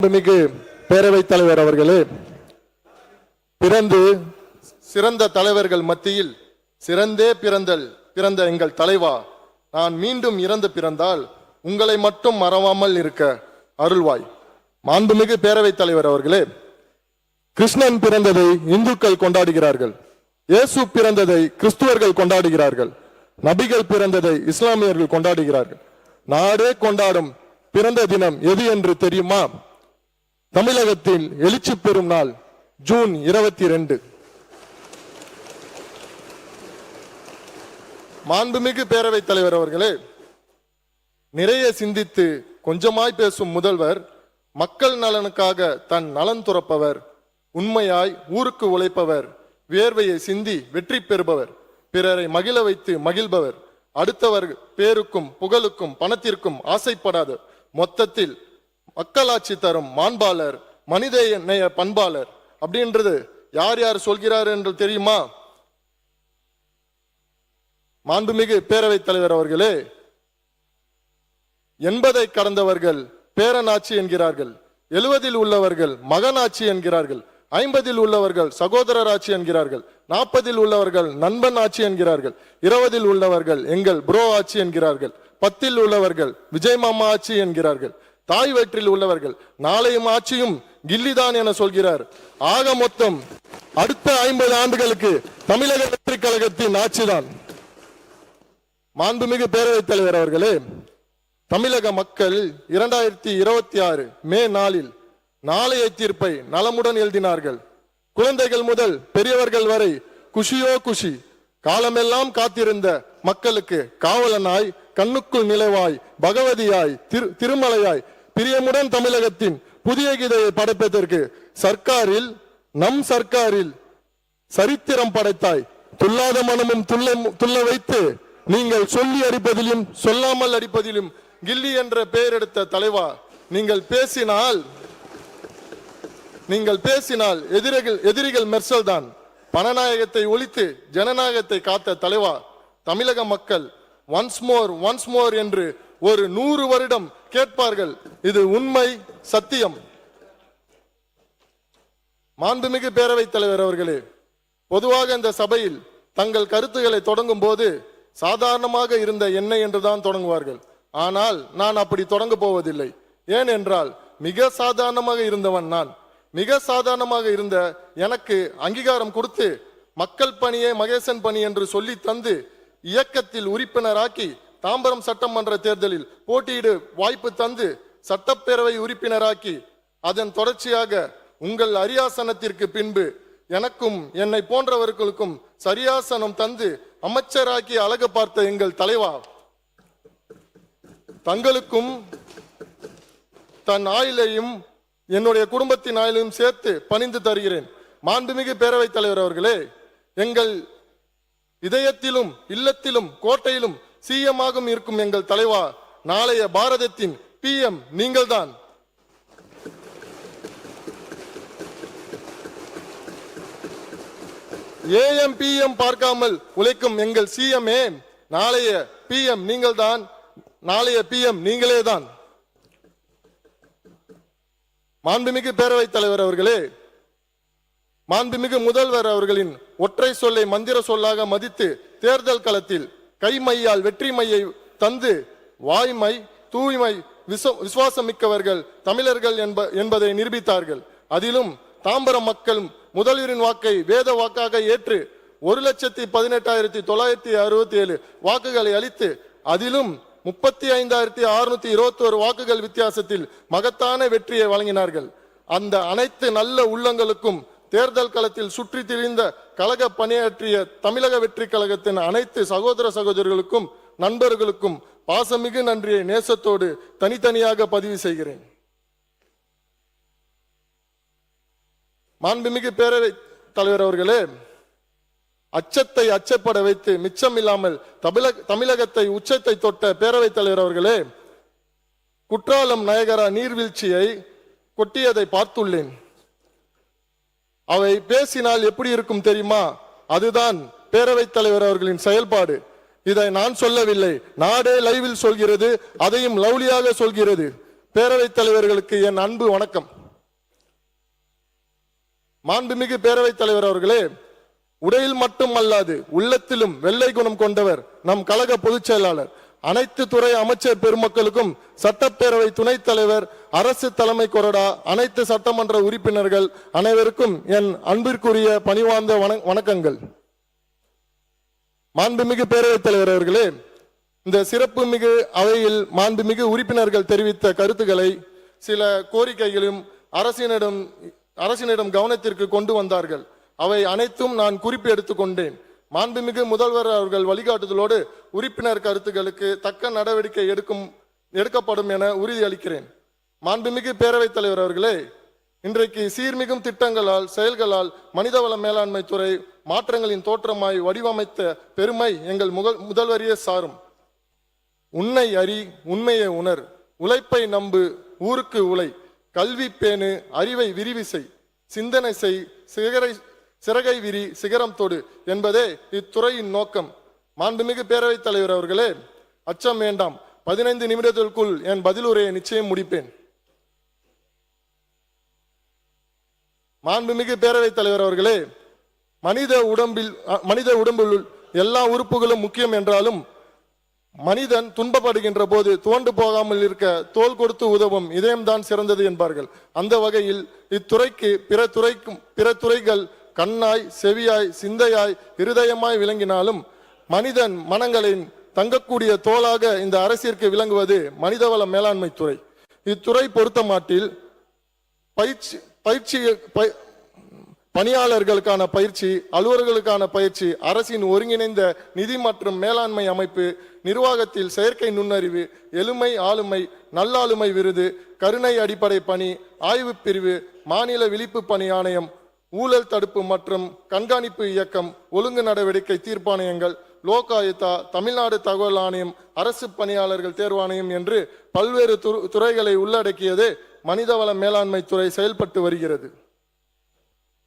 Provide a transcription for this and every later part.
மாண்புமிகு பேரவைத் தலைவர் அவர்களே, பிறந்து சிறந்த தலைவர்கள் மத்தியில் சிறந்தே பிறந்த எங்கள் தலைவா, நான் மீண்டும் இறந்து பிறந்தால் உங்களை மட்டும் மறவாமல் இருக்க அருள்வாய். மாண்புமிகு பேரவைத் தலைவர் அவர்களே, கிருஷ்ணன் பிறந்ததை இந்துக்கள் கொண்டாடுகிறார்கள், இயேசு பிறந்ததை கிறிஸ்துவர்கள் கொண்டாடுகிறார்கள், நபிகள் பிறந்ததை இஸ்லாமியர்கள் கொண்டாடுகிறார்கள். நாடே கொண்டாடும் பிறந்த தினம் எது என்று தெரியுமா? தமிழகத்தில் எழுச்சி பெறும் நாள் ஜூன் 22. மாண்புமிகு பேரவைத் தலைவர் அவர்களே, நிறைய சிந்தித்து கொஞ்சமாய் பேசும் முதல்வர், மக்கள் நலனுக்காக தன் நலன் துறப்பவர், உண்மையாய் ஊருக்கு உழைப்பவர், வியர்வையை சிந்தி வெற்றி பெறுபவர், பிறரை மகிழ வைத்து மகிழ்பவர், அடுத்தவர் பேருக்கும் புகழுக்கும் பணத்திற்கும் ஆசைப்படாத, மொத்தத்தில் மக்களாட்சி தரும் மாண்பாளர், மனித நேய பண்பாளர் அப்படின்றது யார் யார் சொல்கிறார் என்று தெரியுமா? மாண்புமிகு பேரவைத் தலைவர் அவர்களே, 80 கடந்தவர்கள் பேரனாட்சி என்கிறார்கள், 70 உள்ளவர்கள் மகனாட்சி என்கிறார்கள், 50 உள்ளவர்கள் சகோதரர் ஆட்சி என்கிறார்கள், 40 உள்ளவர்கள் நண்பன் ஆட்சி என்கிறார்கள், 20 உள்ளவர்கள் எங்கள் ப்ரோ ஆட்சி என்கிறார்கள், 10 உள்ளவர்கள் விஜய் மாமா ஆட்சி என்கிறார்கள், தாய் வயிற்றில் உள்ளவர்கள் நாளையும் ஆட்சியும் கில்லிதான் என சொல்கிறார். ஆக மொத்தம் அடுத்த 50 ஆண்டுகளுக்கு தமிழக வெற்றி கழகத்தின் ஆட்சிதான். மாண்புமிகு பேரவைத் தலைவர் அவர்களே, தமிழக மக்கள் 2026 மே 4 நாளைய தீர்ப்பை நலமுடன் எழுதினார்கள். குழந்தைகள் முதல் பெரியவர்கள் வரை குஷியோ குஷி. காலமெல்லாம் காத்திருந்த மக்களுக்கு காவலனாய், கண்ணுக்குள் நிலவாய், பகவதியாய், திருமலையாய், பிரியமுடன் தமிழகத்தின் புதிய கீதையை படைப்பதற்கு நம் சர்க்காரில் சரித்திரம் படைத்தாய். துல்லாத மனமும் துள்ள வைத்து நீங்கள் சொல்லி அடிப்பதிலும் சொல்லாமல் அடிப்பதிலும் கில்லி என்ற பெயர் எடுத்த தலைவா, நீங்கள் பேசினால் எதிரிகள் மெர்சல் தான். பணநாயகத்தை ஒழித்து ஜனநாயகத்தை காத்த தலைவா, தமிழக மக்கள் ஒன்ஸ் மோர் என்று ஒரு 100 வருடம் கேட்பார்கள். இது உண்மை, சத்தியம். மாண்புமிகு பேரவைத் தலைவர் அவர்களே, பொதுவாக இந்த சபையில் தங்கள் கருத்துக்களை தொடங்கும் போது சாதாரணமாக இருந்த என்னை என்றுதான் தொடங்குவார்கள். ஆனால் நான் அப்படி தொடங்க போவதில்லை. ஏனென்றால் மிக சாதாரணமாக இருந்தவன் நான். மிக சாதாரணமாக இருந்த எனக்கு அங்கீகாரம் கொடுத்து மக்கள் பணியே மகேசன் பணி என்று சொல்லி தந்து இயக்கத்தில் உறுப்பினராக்கி தாம்பரம் சட்டமன்ற தேர்தலில் போட்டியிட வாய்ப்பு தந்து சட்டப்பேரவை உறுப்பினராக்கி அதன் தொடர்ச்சியாக உங்கள் அரியாசனத்திற்கு பின்பு எனக்கும் என்னை போன்றவர்களுக்கும் சரியாசனம் தந்து அமைச்சராக்கி அழகு பார்த்த எங்கள் தலைவா, தங்களுக்கும் தன் ஆயுளையும் என்னுடைய குடும்பத்தின் ஆயுளையும் சேர்த்து பணிந்து தருகிறேன். மாண்புமிகு பேரவைத் தலைவர் அவர்களே, எங்கள் இதயத்திலும் இல்லத்திலும் கோட்டையிலும் சிஎம்மாக இருக்கும் எங்கள் தலைவா, நாளைய பாரதத்தின் பிஎம் நீங்கள்தான். ஏஎம் பிஎம் பார்க்காமல் உழைக்கும் எங்கள் சிஎம்ஏ, நாளைய பிஎம் நீங்கள்தான், நாளைய பிஎம் நீங்களே தான். மாண்புமிகு பேரவைத் தலைவர் அவர்களே, மாண்புமிகு முதல்வர் அவர்களின் ஒற்றை சொல்லை மந்திர சொல்லாக மதித்து தேர்தல் களத்தில் கைமையால் வெற்றி மையை தந்து வாய்மை, தூய்மை, விசுவாசமிக்கவர்கள் தமிழர்கள் என்பதை நிரூபித்தார்கள். அதிலும் தாம்பரம் மக்கள் முதல்வரின் வாக்கை வேத வாக்காக ஏற்று 1,18,967 வாக்குகளை அளித்து அதிலும் 35,621 வாக்குகள் வித்தியாசத்தில் மகத்தான வெற்றியை வழங்கினார்கள். அந்த அனைத்து நல்ல உள்ளங்களுக்கும் தேர்தல் களத்தில் சுற்றி திரிந்த கழக பணியாற்றிய தமிழக வெற்றி கழகத்தின் அனைத்து சகோதர சகோதரிகளுக்கும் நண்பர்களுக்கும் பாசமிகு நன்றியை நேசத்தோடு தனித்தனியாக பதிவு செய்கிறேன். மாண்புமிகு பேரவைத் தலைவர் அவர்களே, அச்சத்தை அச்சப்பட வைத்து மிச்சம் இல்லாமல் தமிழகத்தை உச்சத்தை தொட்ட பேரவைத் தலைவர் அவர்களே, குற்றாலம் நயகரா நீர்வீழ்ச்சியை கொட்டியதை பார்த்துள்ளேன். அவை பேசினால் எப்படி இருக்கும் தெரியுமா? அதுதான் பேரவைத் தலைவர் அவர்களின் செயல்பாடு. இதை நான் சொல்லவில்லை, நாடே லைவில் சொல்கிறது, அதையும் லவ்லியாக சொல்கிறது. பேரவைத் தலைவர்களுக்கு என் அன்பு வணக்கம். மாண்புமிகு பேரவைத் தலைவர் அவர்களே, உடையில் மட்டும் அல்லாது உள்ளத்திலும் வெள்ளை குணம் கொண்டவர் நம் கழக பொதுச் செயலாளர். அனைத்து துறை அமைச்சர் பெருமக்களுக்கும், சட்டப்பேரவை துணைத் தலைவர், அரசு தலைமை கொறடா, அனைத்து சட்டமன்ற உறுப்பினர்கள் அனைவருக்கும் என் அன்பிற்குரிய பணிவார்ந்த வணக்கங்கள். மாண்புமிகு பேரவைத் தலைவர் அவர்களே, இந்த சிறப்பு மிகு அவையில் மாண்புமிகு உறுப்பினர்கள் தெரிவித்த கருத்துக்களை, சில கோரிக்கைகளும் அரசினிடம் கவனத்திற்கு கொண்டு வந்தார்கள். அவை அனைத்தும் நான் குறிப்பு எடுத்துக்கொண்டேன். மாண்புமிகு முதல்வர் அவர்கள் வழிகாட்டுதலோடு உறுப்பினர் கருத்துக்களுக்கு தக்க நடவடிக்கை எடுக்கப்படும் என உறுதியளிக்கிறேன். மாண்புமிகு பேரவைத் தலைவர் அவர்களே, இன்றைக்கு சீர்மிகும் திட்டங்களால், செயல்களால் மனிதவள மேலாண்மை துறை மாற்றங்களின் தோற்றமாய் வடிவமைத்த பெருமை எங்கள் முதல்வரையே சாரும். உன்னை அறி, உண்மையை உணர், உழைப்பை நம்பு, ஊருக்கு உழை, கல்வி பேணு, அறிவை விரிவு செய், சிந்தனை செய், சிறகை விரி, சிகரம் தொடு என்பதே இத்துறையின் நோக்கம். மாண்புமிகு பேரவைத் தலைவர் அவர்களே, அச்சம் வேண்டாம். 15 நிமிடத்திற்குள் என் பதிலுரையை நிச்சயம் முடிப்பேன். மாண்புமிகு பேரவைத் தலைவர் அவர்களே, மனித உடம்பில் எல்லா உறுப்புகளும் முக்கியம் என்றாலும் மனிதன் துன்பப்படுகின்ற போது துவண்டு போகாமல் இருக்க தோள் கொடுத்து உதவும் இதயம்தான் சிறந்தது என்பார்கள். அந்த வகையில் இத்துறைக்கு பிற துறைகள் கண்ணாய், செவியாய், சிந்தையாய், இருதயமாய் விளங்கினாலும் மனிதன் மனங்களின் தங்கக்கூடிய தோளாக இந்த அரசிற்கு விளங்குவது மனிதவள மேலாண்மை துறை. இத்துறை பொறுத்தமாட்டில் பணியாளர்களுக்கான பயிற்சி, அலுவலர்களுக்கான பயிற்சி, அரசின் ஒருங்கிணைந்த நிதி மற்றும் மேலாண்மை அமைப்பு, நிர்வாகத்தில் செயற்கை நுண்ணறிவு, எளிமை ஆளுமை, நல்லாளுமை விருது, கருணை அடிப்படை பணி, ஆய்வு பிரிவு, மாநில விழிப்பு பணி ஆணையம், ஊழல் தடுப்பு மற்றும் கண்காணிப்பு இயக்கம், ஒழுங்கு நடவடிக்கை தீர்ப்பாணையங்கள், லோக் ஆயுக்தா, தமிழ்நாடு தகவல் ஆணையம், அரசு பணியாளர்கள் தேர்வாணையம் என்று பல்வேறு துறைகளை உள்ளடக்கியதே மனிதவள மேலாண்மை துறை செயல்பட்டு வருகிறது.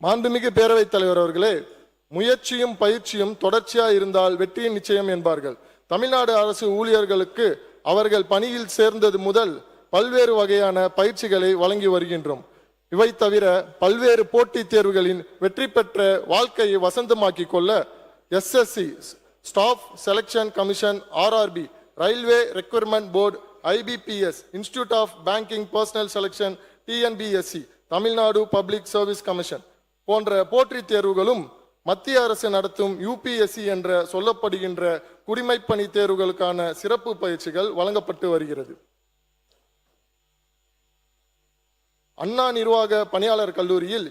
மாண்புமிகு பேரவைத் தலைவர் அவர்களே, முயற்சியும் பயிற்சியும் தொடர்ச்சியாக இருந்தால் வெற்றியின் நிச்சயம் என்பார்கள். தமிழ்நாடு அரசு ஊழியர்களுக்கு அவர்கள் பணியில் சேர்ந்தது முதல் பல்வேறு வகையான பயிற்சிகளை வழங்கி வருகின்றோம். இவை தவிர பல்வேறு போட்டித் தேர்வுகளின் வெற்றி பெற்ற வாழ்க்கையை வசந்தமாக்கி கொள்ள SSC, staff selection commission, RRB, railway recruitment board, IBPS, institute of banking personnel selection, TNBSC, Tamil Nadu public service commission போன்ற போட்டித் தேர்வுகளும், மத்திய அரசு நடத்தும் UPSC என்ற சொல்லப்படுகின்ற குடிமைப்பணி தேர்வுகளுக்கான சிறப்பு பயிற்சிகள் வழங்கப்பட்டு வருகிறது. அண்ணா நிர்வாக பணியாளர் கல்லூரியில்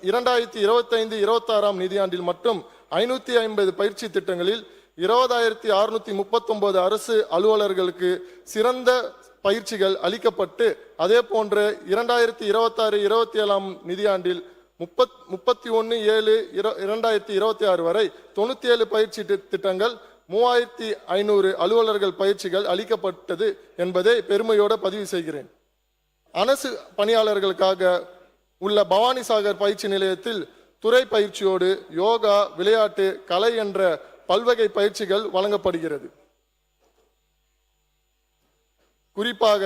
2025-26 நிதியாண்டில் மட்டும் 550 பயிற்சி திட்டங்களில் 20,639 அரசு அலுவலர்களுக்கு சிறந்த பயிற்சிகள் அளிக்கப்பட்டு, அதே போன்று 2026-27 நிதியாண்டில் 31/7/2026 வரை 97 பயிற்சி திட்டங்கள் 3500 அலுவலர்கள் பயிற்சிகள் அளிக்கப்பட்டது என்பதை பெருமையோடு பதிவு செய்கிறேன். அரசு பணியாளர்களுக்காக உள்ள பவானிசாகர் பயிற்சி நிலையத்தில் துறை பயிற்சியோடு யோகா, விளையாட்டு, கலை என்ற பல்வகை பயிற்சிகள் வழங்கப்படுகிறது. குறிப்பாக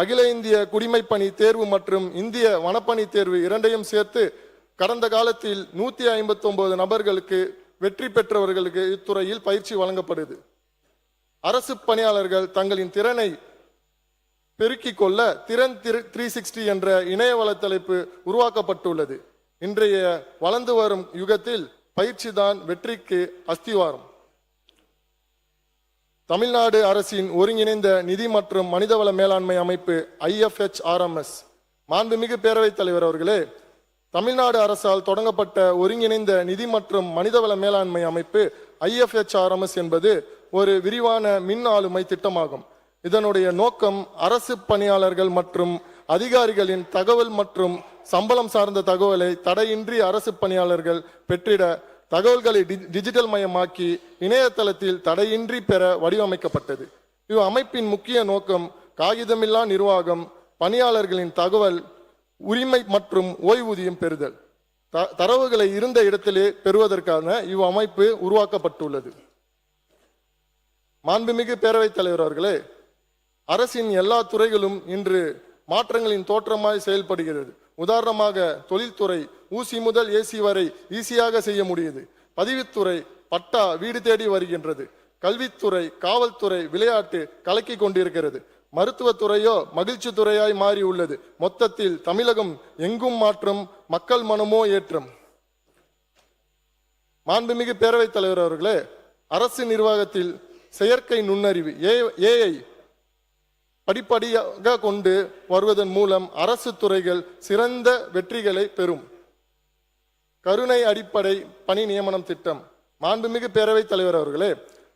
அகில இந்திய குடிமைப்பணி தேர்வு மற்றும் இந்திய வனப்பணி தேர்வு இரண்டையும் சேர்த்து கடந்த காலத்தில் 159 நபர்களுக்கு வெற்றி பெற்றவர்களுக்கு இத்துறையில் பயிற்சி வழங்கப்படுது. அரசு பணியாளர்கள் தங்களின் திறனை பெருக்கிக் கொள்ள திறன் 360 என்ற இணைய வலைத்தளப்பு உருவாக்கப்பட்டுள்ளது. இன்றைய வளர்ந்து வரும் யுகத்தில் பயிற்சி தான் வெற்றிக்கு அஸ்திவாரம். தமிழ்நாடு அரசின் ஒருங்கிணைந்த நிதி மற்றும் மனிதவள மேலாண்மை அமைப்பு IFHRMS. மாண்புமிகு பேரவைத் தலைவர் அவர்களே, தமிழ்நாடு அரசால் தொடங்கப்பட்ட ஒருங்கிணைந்த நிதி மற்றும் மனிதவள மேலாண்மை அமைப்பு IFHRMS என்பது ஒரு விரிவான மின் ஆளுமை திட்டமாகும். இதனுடைய நோக்கம் அரசு பணியாளர்கள் மற்றும் அதிகாரிகளின் தகவல் மற்றும் சம்பளம் சார்ந்த தகவலை தடையின்றி அரசு பணியாளர்கள் பெற்றிட தகவல்களை டிஜிட்டல் மயமாக்கி இணையதளத்தில் தடையின்றி பெற வடிவமைக்கப்பட்டது. இவ் அமைப்பின் முக்கிய நோக்கம் காகிதமில்லா நிர்வாகம், பணியாளர்களின் தகவல் உரிமை மற்றும் ஓய்வூதியம் பெறுதல். தரவுகளை இருந்த இடத்திலே பெறுவதற்கான இவ் அமைப்பு உருவாக்கப்பட்டுள்ளது. மாண்புமிகு பேரவைத் தலைவர் அவர்களே, அரசின் எல்லா துறைகளும் இன்று மாற்றங்களின் தோற்றமாய் செயல்படுகிறது. உதாரணமாக தொழில்துறை ஊசி முதல் ஏசி வரை ஈஸியாக செய்ய முடியுது. பதிவுத்துறை பட்டா வீடு தேடி வருகின்றது. கல்வித்துறை, காவல்துறை, விளையாட்டு கலக்கி கொண்டிருக்கிறது. மருத்துவத்துறையோ மகிழ்ச்சி துறையாய் மாறி உள்ளது. மொத்தத்தில் தமிழகம் எங்கும் மாற்றம், மக்கள் மனமோ ஏற்றம். மாண்புமிகு பேரவைத் தலைவர் அவர்களே, அரசு நிர்வாகத்தில் செயற்கை நுண்ணறிவு ஏஐ படிப்படியாக கொண்டு வருவதன் மூலம் அரசு துறைகள் சிறந்த வெற்றிகளை பெறும். கருணை அடிப்படை பணி நியமனம் திட்டம். மாண்புமிகு பேரவைத் தலைவர் அவர்களே,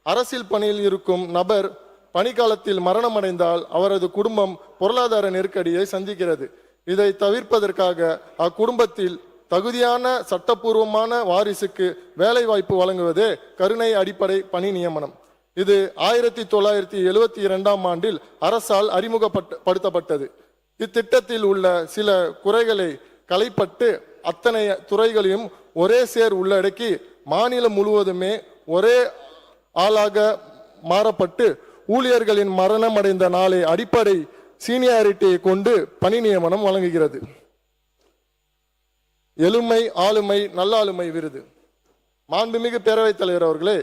அரசியல் பணியில் இருக்கும் நபர் பணிக்காலத்தில் மரணமடைந்தால் அவரது குடும்பம் பொருளாதார நெருக்கடியை சந்திக்கிறது. இதை தவிர்ப்பதற்காக அக்குடும்பத்தில் தகுதியான சட்டப்பூர்வமான வாரிசுக்கு வேலை வாய்ப்பு வழங்குவதே கருணை அடிப்படை பணி நியமனம். இது 1972ஆம் ஆண்டில் அரசால் அறிமுகப்படுத்தப்பட்டது. இத்திட்டத்தில் உள்ள சில குறைகளை களைப்பட்டு அத்தனை துறைகளையும் ஒரே சேர் உள்ளடக்கி மாநிலம் முழுவதுமே ஒரே ஆளாக மாறப்பட்டு ஊழியர்களின் மரணம் அடைந்த நாளை அடிப்படை சீனியாரிட்டியை கொண்டு பணி நியமனம் வழங்குகிறது. எழுமை, ஆளுமை, நல்லாளுமை விருது. மாண்புமிகு பேரவைத் தலைவர் அவர்களே,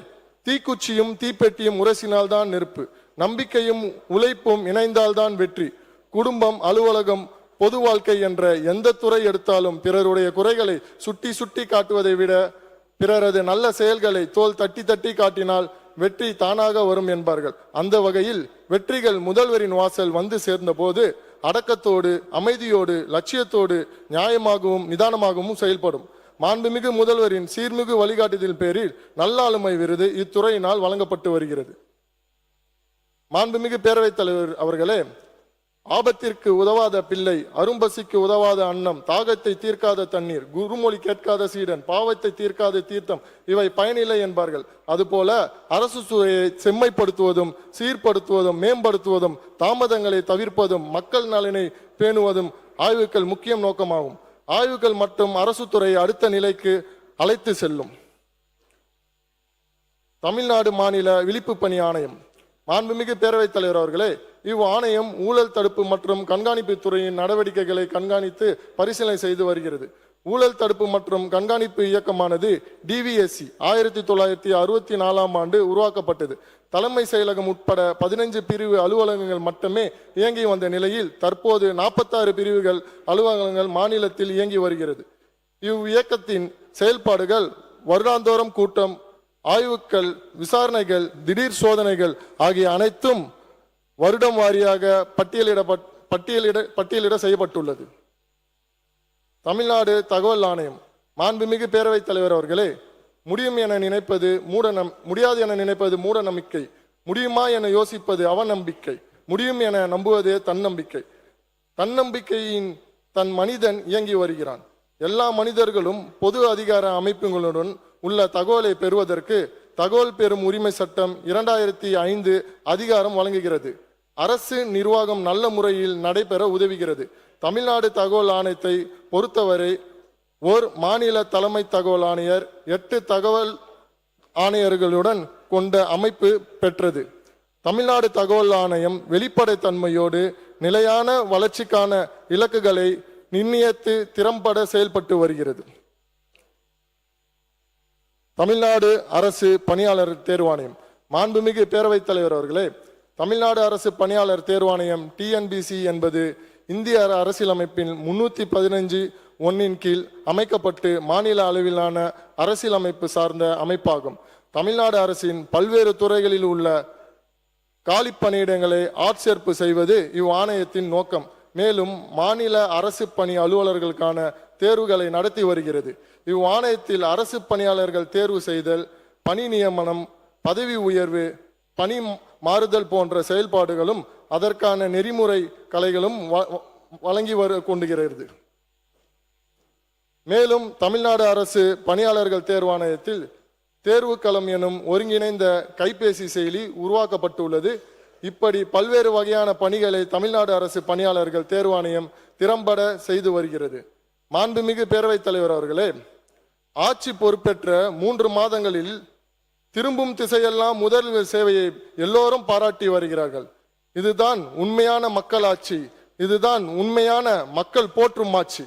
தீக்குச்சியும் தீப்பெட்டியும் உரசினால்தான் நெருப்பு, நம்பிக்கையும் உழைப்பும் இணைந்தால்தான் வெற்றி. குடும்பம், அலுவலகம், பொது வாழ்க்கை என்ற எந்த துறை எடுத்தாலும் பிறருடைய குறைகளை சுட்டி சுட்டி காட்டுவதை விட பிறரது நல்ல செயல்களை தோள் தட்டி தட்டி காட்டினால் வெற்றி தானாக வரும் என்பார்கள். அந்த வகையில் வெற்றிகள் முதல்வரின் வாசல் வந்து சேர்ந்த போது அடக்கத்தோடு, அமைதியோடு, லட்சியத்தோடு, நியாயமாகவும் நிதானமாகவும் செயல்படும். மாண்புமிகு முதல்வரின் சீர்மிகு வழிகாட்டுதல் பேரில் நல்லாளுமை விருது இத்துறையினால் வழங்கப்பட்டு வருகிறது. மாண்புமிகு பேரவைத் தலைவர் அவர்களே, ஆபத்திற்கு உதவாத பிள்ளை, அரும்பசிக்கு உதவாத அன்னம், தாகத்தை தீர்க்காத தண்ணீர், குருமொழி கேட்காத சீடன், பாவத்தை தீர்க்காத தீர்த்தம் இவை பயனில்லை என்பார்கள். அதுபோல அரசு துறையை செம்மைப்படுத்துவதும் சீர்படுத்துவதும் மேம்படுத்துவதும் தாமதங்களை தவிர்ப்பதும் மக்கள் நலனை பேணுவதும் ஆய்வுகள் முக்கிய நோக்கமாகும். ஆய்வுகள் மற்றும் அரசு துறையை அடுத்த நிலைக்கு அழைத்து செல்லும். தமிழ்நாடு மாநில விழிப்பு பணி ஆணையம். மாண்புமிகு பேரவைத் தலைவர் அவர்களே, இவ் ஆணையம் ஊழல் தடுப்பு மற்றும் கண்காணிப்பு துறையின் நடவடிக்கைகளை கண்காணித்து பரிசீலனை செய்து வருகிறது. ஊழல் தடுப்பு மற்றும் கண்காணிப்பு இயக்கமானது DVSC 1964ஆம் ஆண்டு உருவாக்கப்பட்டது. தலைமை செயலகம் உட்பட 15 பிரிவு அலுவலகங்கள் மட்டுமே இயங்கி வந்த நிலையில் தற்போது 46 பிரிவுகள் அலுவலகங்கள் மாநிலத்தில் இயங்கி வருகிறது. இவ் இயக்கத்தின் செயல்பாடுகள் வருடாந்தோறும் கூட்டம், ஆய்வுகள், விசாரணைகள், திடீர் சோதனைகள் ஆகிய அனைத்தும் வருடம் வாரியாக பட்டியலிட செய்யப்பட்டுள்ளது. தமிழ்நாடு தகவல் ஆணையம். மாண்புமிகு பேரவைத் தலைவர் அவர்களே, முடியும் என நினைப்பது முடியாது என நினைப்பது மூட நம்பிக்கை, முடியுமா என யோசிப்பது அவநம்பிக்கை, முடியும் என நம்புவதே தன்னம்பிக்கை. தன்னம்பிக்கையின் தன் மனிதன் இயங்கி வருகிறான். எல்லா மனிதர்களும் பொது அதிகார அமைப்புகளுடன் உள்ள தகவலை பெறுவதற்கு தகவல் பெறும் உரிமை சட்டம் 2005 அதிகாரம் வழங்குகிறது. அரசு நிர்வாகம் நல்ல முறையில் நடைபெற உதவுகிறது. தமிழ்நாடு தகவல் ஆணையத்தை பொறுத்தவரை ஓர் மாநில தலைமை தகவல் ஆணையர் 8 தகவல் ஆணையர்களுடன் கொண்ட அமைப்பு பெற்றது. தமிழ்நாடு தகவல் ஆணையம் வெளிப்படைத்தன்மையோடு நிலையான வளர்ச்சிக்கான இலக்குகளை நிர்ணயித்து திறம்பட செயல்பட்டு வருகிறது. தமிழ்நாடு அரசு பணியாளர் தேர்வாணையம். மாண்புமிகு பேரவைத் தலைவர் அவர்களே, தமிழ்நாடு அரசு பணியாளர் தேர்வாணையம் TNBC என்பது இந்திய அரசியலமைப்பின் 315(1) கீழ் அமைக்கப்பட்டு மாநில அளவிலான அரசியலமைப்பு சார்ந்த அமைப்பாகும். தமிழ்நாடு அரசின் பல்வேறு துறைகளில் உள்ள காலி பணியிடங்களை ஆட்சேர்ப்பு செய்வது இவ் ஆணையத்தின் நோக்கம். மேலும் மாநில அரசு பணி அலுவலர்களுக்கான தேர்வுகளை நடத்தி வருகிறது. இவ் ஆணையத்தில் அரசு பணியாளர்கள் தேர்வு செய்தல், பணி நியமனம், பதவி உயர்வு, பணி மாறுதல் போன்ற செயல்பாடுகளும் அதற்கான நெறிமுறை கலைகளும் வழங்கி கொண்டுகிறது. மேலும் தமிழ்நாடு அரசு பணியாளர்கள் தேர்வாணையத்தில் தேர்வுக்களம் எனும் ஒருங்கிணைந்த கைபேசி செயலி உருவாக்கப்பட்டுள்ளது. இப்படி பல்வேறு வகையான பணிகளை தமிழ்நாடு அரசு பணியாளர்கள் தேர்வாணையம் திறம்பட செய்து வருகிறது. மாண்புமிகு பேரவைத் தலைவர் அவர்களே, ஆட்சி பொறுப்பேற்ற 3 மாதங்களில் திரும்பும் திசையெல்லாம் முதல் சேவையை எல்லோரும் பாராட்டி வருகிறார்கள். இதுதான் உண்மையான மக்களாட்சி. இதுதான் உண்மையான மக்கள் போற்றும் ஆட்சி.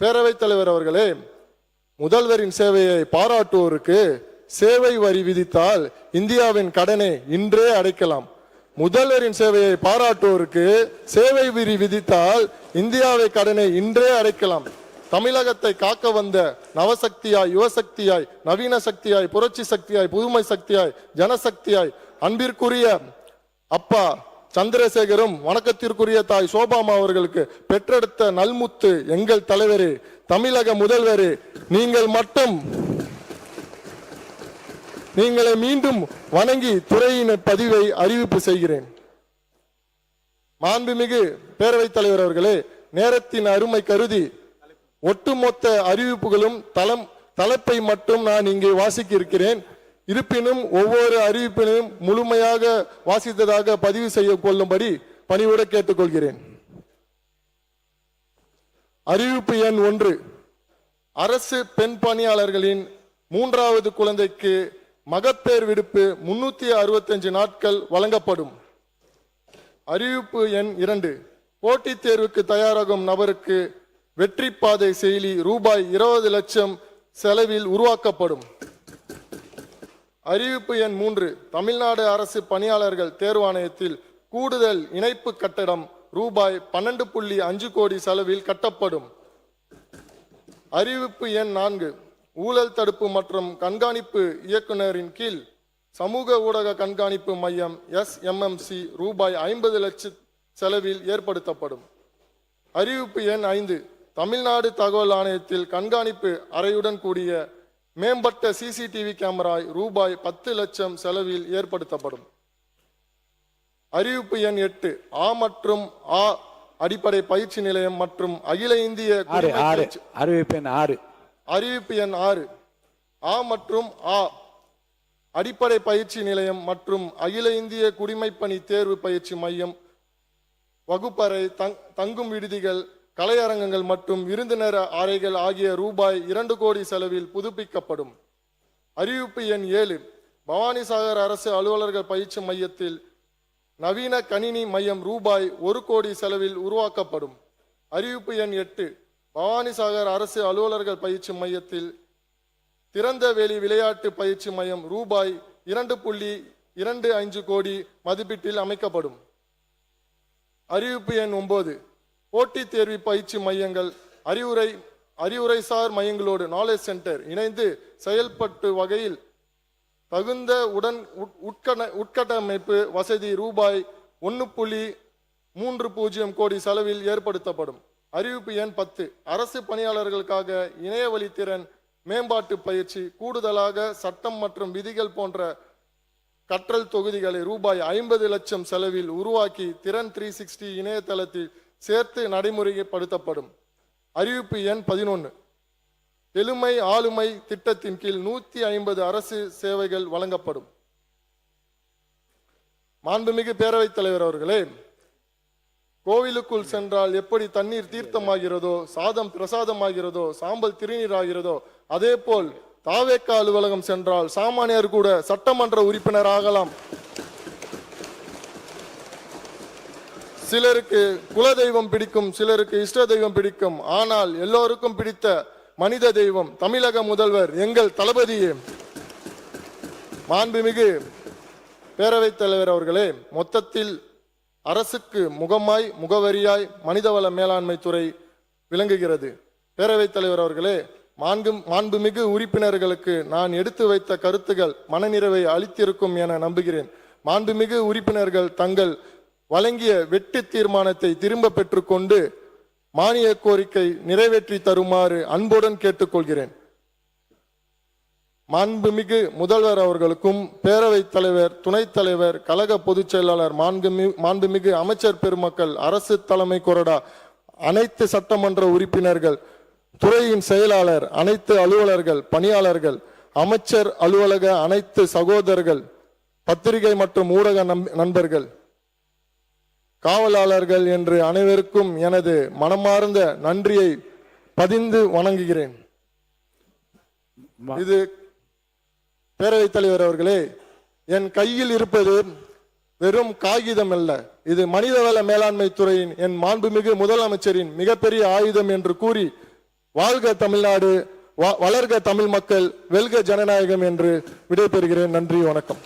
பேரவைத் தலைவர் அவர்களே, முதல்வரின் சேவையை பாராட்டுவோருக்கு சேவை வரி விதித்தால் இந்தியாவின் கடனை இன்றே அடைக்கலாம். முதல்வரின் சேவையை பாராட்டுவோருக்கு சேவை வரி விதித்தால் இந்தியாவை கடனை இன்றே அடைக்கலாம். தமிழகத்தை காக்க வந்த நவசக்தியாய், யுவசக்தியாய், நவீன சக்தியாய், புரட்சி சக்தியாய், புதுமை சக்தியாய், ஜனசக்தியாய் அன்பிற்குரிய அப்பா சந்திரசேகரும் வணக்கத்திற்குரிய தாய் சோபாமா அவர்களுக்கு பெற்றெடுத்த நல்முத்து எங்கள் தலைவரே, தமிழக முதல்வரே, நீங்களை மீண்டும் வணங்கி துறையின் பதிவை அறிவிப்பு செய்கிறேன். மாண்புமிகு பேரவைத் தலைவர் அவர்களே, நேரத்தின் அருமை கருதி ஒட்டுமொத்த அறிவிப்புகளும் தலைப்பை மட்டும் நான் இங்கே வாசிக்க இருக்கிறேன். இருப்பினும் ஒவ்வொரு அறிவிப்பினையும் முழுமையாக வாசித்ததாக பதிவு செய்ய கொள்ளும்படி பணிவோடு கேட்டுக்கொள்கிறேன். அறிவிப்பு எண் 1. அரசு பெண் பணியாளர்களின் 3வது குழந்தைக்கு மகப்பேறு விடுப்பு 365 நாட்கள் வழங்கப்படும். அறிவிப்பு எண் 2. போட்டித் தேர்வுக்கு தயாராகும் நபருக்கு வெற்றி பாதை செயலி ரூபாய் 20 லட்சம் செலவில் உருவாக்கப்படும். அறிவிப்பு எண் 3. தமிழ்நாடு அரசு பணியாளர்கள் தேர்வாணையத்தில் கூடுதல் இணைப்பு கட்டடம் ரூபாய் 12.5 கோடி செலவில் கட்டப்படும். அறிவிப்பு எண் 4. ஊழல் தடுப்பு மற்றும் கண்காணிப்பு இயக்குநரின் கீழ் சமூக ஊடக கண்காணிப்பு மையம் SMMC ரூபாய் 50 லட்சம் செலவில் ஏற்படுத்தப்படும். அறிவிப்பு எண் 5. தமிழ்நாடு தகவல் ஆணையத்தில் கண்காணிப்பு அறையுடன் கூடிய மேம்பட்ட CCTV கேமரா ரூபாய் 10 லட்சம் செலவில் ஏற்படுத்தப்படும். அறிவிப்பு எண் 8. ஆ மற்றும் ஆ அடிப்படை பயிற்சி நிலையம் மற்றும் அகில இந்திய அறிவிப்பு எண் 6. ஆ மற்றும் ஆ அடிப்படை பயிற்சி நிலையம் மற்றும் அகில இந்திய குடிமைப்பணி தேர்வு பயிற்சி மையம் வகுப்பறை, தங்கும் விடுதிகள், கலையரங்கங்கள் மற்றும் விருந்தினர் அறைகள் ஆகிய ரூபாய் 2 கோடி செலவில் புதுப்பிக்கப்படும். அறிவிப்பு எண் 7. பவானிசாகர் அரசு அலுவலர்கள் பயிற்சி மையத்தில் நவீன கணினி மையம் ரூபாய் 1 கோடி செலவில் உருவாக்கப்படும். அறிவிப்பு எண் 8. பவானிசாகர் அரசு அலுவலர்கள் பயிற்சி மையத்தில் திறந்த வெளி விளையாட்டு பயிற்சி மையம் ரூபாய் 2.25 கோடி மதிப்பீட்டில் அமைக்கப்படும். அறிவிப்பு எண் 9. போட்டித் தேர்வு பயிற்சி மையங்கள் அறிவுரைசார் மையங்களோடு நாலேஜ் சென்டர் இணைந்து செயல்பட்டு வகையில் தகுந்த உட்கட்டமைப்பு வசதி ரூபாய் 1.30 கோடி செலவில் ஏற்படுத்தப்படும். அறிவிப்பு எண் 10. அரசு பணியாளர்களுக்காக இணையவழி திறன் மேம்பாட்டு பயிற்சி கூடுதலாக சட்டம் மற்றும் விதிகள் போன்ற கற்றல் தொகுதிகளை ரூபாய் 50 லட்சம் செலவில் உருவாக்கி திறன் 360 இணையதளத்தில் சேர்த்து நடைமுறைப்படுத்தப்படும். அறிவிப்பு எண் 11. எளிமை ஆளுமை திட்டத்தின் கீழ் 150 அரசு சேவைகள் வழங்கப்படும். மாண்புமிகு பேரவைத் தலைவர் அவர்களே, கோவிலுக்குள் சென்றால் எப்படி தண்ணீர் தீர்த்தமாகிறதோ, சாதம் பிரசாதமாகிறதோ, சாம்பல் திருநீர் ஆகிறதோ, அதே போல் தாவேக்கா அலுவலகம் சென்றால் சாமானியர் கூட சட்டமன்ற உறுப்பினர் ஆகலாம். சிலருக்கு குல தெய்வம் பிடிக்கும், சிலருக்கு இஷ்ட தெய்வம் பிடிக்கும். ஆனால் எல்லோருக்கும் பிடித்த மனித தெய்வம் தமிழக முதல்வர் எங்கள் தளபதியே. மாண்புமிகு பேரவைத் தலைவர் அவர்களே, மொத்தத்தில் அரசுக்கு முகமாய் முகவரியாய் மனிதவள மேலாண்மை துறை விளங்குகிறது. பேரவைத் தலைவர் அவர்களே, மாண்புமிகு உறுப்பினர்களுக்கு நான் எடுத்து வைத்த கருத்துகள் மனநிறைவை அளித்திருக்கும் என நம்புகிறேன். மாண்புமிகு உறுப்பினர்கள் தங்கள் வழங்கிய வெட்டு தீர்மானத்தை திரும்ப பெற்றுக்கொண்டு மானிய கோரிக்கை நிறைவேற்றி தருமாறு அன்புடன் கேட்டுக்கொள்கிறேன். மாண்புமிகு முதல்வர் அவர்களுக்கும் பேரவைத் தலைவர், துணைத் தலைவர், கழக பொதுச் செயலாளர், மாண்புமிகு அமைச்சர் பெருமக்கள், அரசு தலைமை கொறடா, அனைத்து சட்டமன்ற உறுப்பினர்கள், துறையின் செயலாளர், அனைத்து அலுவலர்கள், பணியாளர்கள், அமைச்சர் அலுவலக அனைத்து சகோதரர்கள், பத்திரிகை மற்றும் ஊடக நண்பர்கள், காவலாளர்கள் என்று அனைவருக்கும் எனது மனமார்ந்த நன்றியை பதிந்து வணங்குகிறேன். இது பேரவைத் தலைவர் அவர்களே, என் கையில் இருப்பது வெறும் காகிதம் அல்ல, இது மனிதவள மேலாண்மை துறையின் என் மாண்புமிகு முதலமைச்சரின் மிகப்பெரிய ஆயுதம் என்று கூறி, வாழ்க தமிழ்நாடு, வளர்க தமிழ் மக்கள், வெல்க ஜனநாயகம் என்று விடைபெறுகிறேன். நன்றி, வணக்கம்.